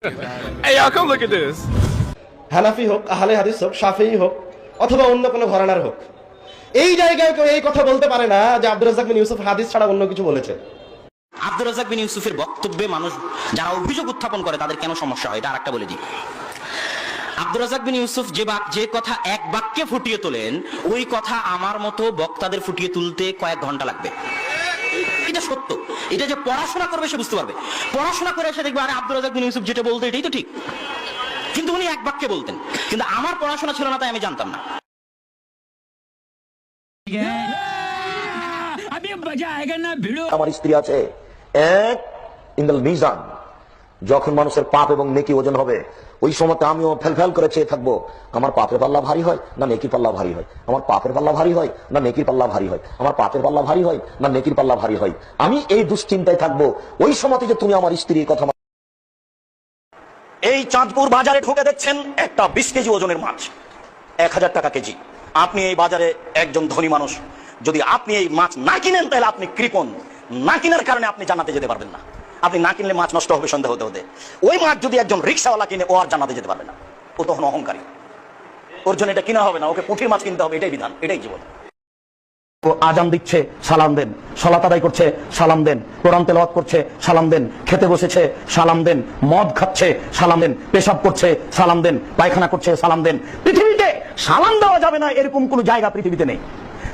Hey y'all, come look at this. হানাফি হোক, আহলে হাদিস হোক, শাফিঈ হোক অথবা অন্য কোনো ঘরানার হোক, এই জায়গায় কেউ এই কথা বলতে পারে না যে আব্দুর রাজ্জাক বিন ইউসুফ হাদিস ছাড়া অন্য কিছু বলেছে। আব্দুর রাজ্জাক বিন ইউসুফের বক্তব্যে মানুষ যারা অভিযোগ উত্থাপন করে তাদের কেন সমস্যা হয় এটা আরেকটা বলে দিই। আব্দুর রাজ্জাক বিন ইউসুফ যে কথা এক বাক্যে ফুটিয়ে তোলেন, ওই কথা আমার মতো বক্তাদের ফুটিয়ে তুলতে কয়েক ঘন্টা লাগবে। এটা সত্য। এটা যে পড়াশোনা করবে সে বুঝতে পারবে। পড়াশোনা করে এসে দেখবে আরে আব্দুর রাজ্জাক বিন ইউসুফ যেটা বলতে এটাই তো ঠিক, কিন্তু উনি এক বাক্যে বলতেন। কিন্তু আমার পড়াশোনা ছিল না, তাই আমি জানতাম না। আমার স্ত্রী আছে এক ইন্দাল মিজান, যখন মানুষের পাপ এবং নেকি ওজন হবে ওই সময় আমিও ফেল করে চেয়ে থাকবো আমার পাপের পাল্লা ভারী হয় না নেকির পাল্লা ভারী হয়, আমার পাপের পাল্লা ভারী হয় না নেকির পাল্লা ভারী হয়, আমার পাপের পাল্লা ভারী হয় না নেকির পাল্লা ভারী হয়। আমি এই দুশ্চিন্তায় থাকবো ওই সময় যে তুমি আমার স্ত্রীর কথা। এই চাঁদপুর বাজারে ঢুকে দেখছেন একটা 20 কেজি ওজনের মাছ 1000 টাকা কেজি। আপনি এই বাজারে একজন ধনী মানুষ, যদি আপনি এই মাছ না কিনেন তাহলে আপনি কৃপণ। না কেনার কারণে আপনি জান্নাতে যেতে পারবেন না। আপনি না কিনলে মাছ নষ্ট হবে সন্দেহ হতে হতে। ওই মাছ যদি একজন রিক্সাওয়ালা কিনে, ও আর জান্নাতে যেতে পারবে না। ও তখন অহংকারী, ওর জন্য এটা কিনা হবে না, ওকে পুঁটির মাছ কিনতে হবে। এটাই বিধান, এটাই জীবন। আজান দিচ্ছে সালাম দেন, সালাত আদায় করছে সালাম দেন, কোরআন তেলাওয়াত করছে সালাম দেন, খেতে বসেছে সালাম দেন, মদ খাচ্ছে সালাম দেন, পেশাব করছে সালাম দেন, পায়খানা করছে সালাম দেন। পৃথিবীতে সালাম দেওয়া যাবে না এরকম কোন জায়গা পৃথিবীতে নেই।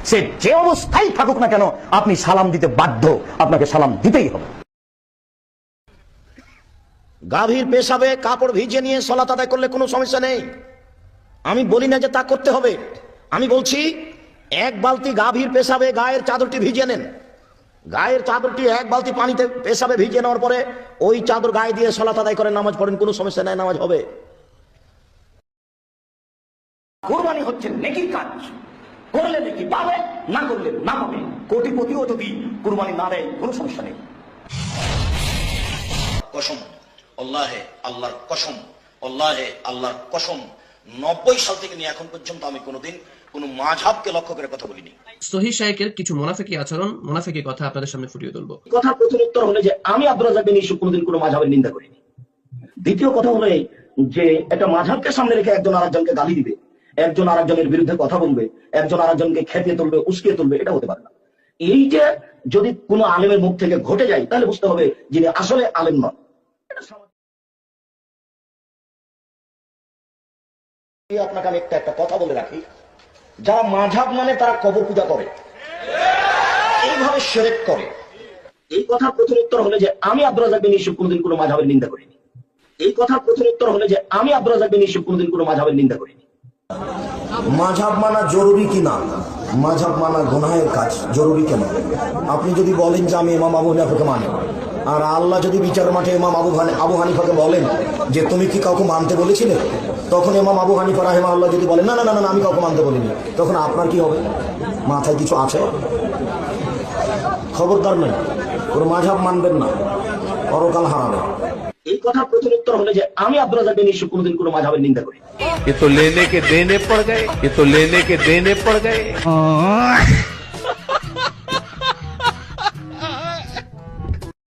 সে যে অবস্থায় থাকুক না কেন আপনি সালাম দিতে বাধ্য, আপনাকে সালাম দিতেই হবে। গাভীর পেশাবে কাপড় ভিজে নিয়ে সালাত আদায় করলে কোনো সমস্যা নেই, আমি বলি না যে তা করতে হবে। আমি বলছি এক বালতি গাভীর পেশাবে গায়ের চাদরটি ভিজিয়ে নেন, গায়ের চাদরটি এক বালতি পানিতে পেশাবে ভিজিয়ে নেওয়ার পরে ওই চাদর গায়ে দিয়ে সালাত আদায় করে নামাজ পড়েন, কোনো সমস্যা নাই, নামাজ হবে। কুরবানি হচ্ছে নেকির কাজ, করলে নেকি পাবে, না করলে না পাবে। কোটিপতিও যদি কুরবানি না দেয় কোনো সমস্যা নেই। কসম আল্লাহে, আল্লাহর কসম, আল্লাহে আল্লাহর কসম, 90 সাল থেকে নিয়ে এখন পর্যন্ত আমি কোনোদিন কোনো মাযহাবকে লক্ষ্য করে কথা বলিনি। সহিহ শাইখের কিছু মুনাফিকি আচরণ, মুনাফিকি কথা আপনাদের সামনে ফুটিয়ে তুলবো। কথা প্রথম উত্তর হলো যে আমি আব্দুর রাজ্জাক বিন ইউসুফ কোনোদিন কোনো মাযহাবের নিন্দা করিনি। দ্বিতীয় কথা হলো যে একটা মাযহাবকে সামনে রেখে একজন আরেকজনকে গালি দিবে, একজন আরেকজনের বিরুদ্ধে কথা বলবে, একজন আরেকজনকে খেপিয়ে তুলবে, উস্কিয়ে তুলবে, এটা হতে পারে না। এইটা যদি কোনো আলেমের মুখ থেকে ঘটে যায় তাহলে বুঝতে হবে যিনি আসলে আলেম নন। আপনাকে আমি একটা কথা বলে রাখি, যারা মাযহাব মানে তারা কবর পূজা করে, এইভাবে শিরক করে। এই কথার প্রথম উত্তর হলো যে আমি আব্দুর রাজ্জাক বিন ইউসুফ কোনোদিন কোনো মাযহাবের নিন্দা করিনি। এই কথার প্রথম উত্তর হলো যে আমি আব্দুর রাজ্জাক বিন ইউসুফ কোনোদিন কোনো মাযহাবের নিন্দা করিনি। মাযহাব মানা জরুরি কিনা, মাযহাব মানা গুনাহের কাজ, জরুরি কেন? আপনি যদি বলেন যে আমি ইমাম আবু হানিফাকে মানি, আর আল্লাহ যদি বিচার মাঠে ইমাম আবু হানিফাকে বলেন যে তুমি কি কাউকে মানতে বলেছিলে, তখন ইমাম আবু হানিফা রাহিমাহুল্লাহ যদি বলেন না না না না আমি কাউকে মানতে বলিনি, তখন আপনার কি হবে? মাথায় কিছু আছে? খবরদার নেই, ওর মাযহাব মানবেন না, পরকাল হারাবে। এই কথার প্রথম উত্তর হলো যে আমি আব্দুর রাজ্জাক বিন ইউসুফ কোনোদিন কোনো মাযহাবের নিন্দা করিনি। ये तो लेने के देने पड़ गए, ये तो लेने के देने पड़ गए।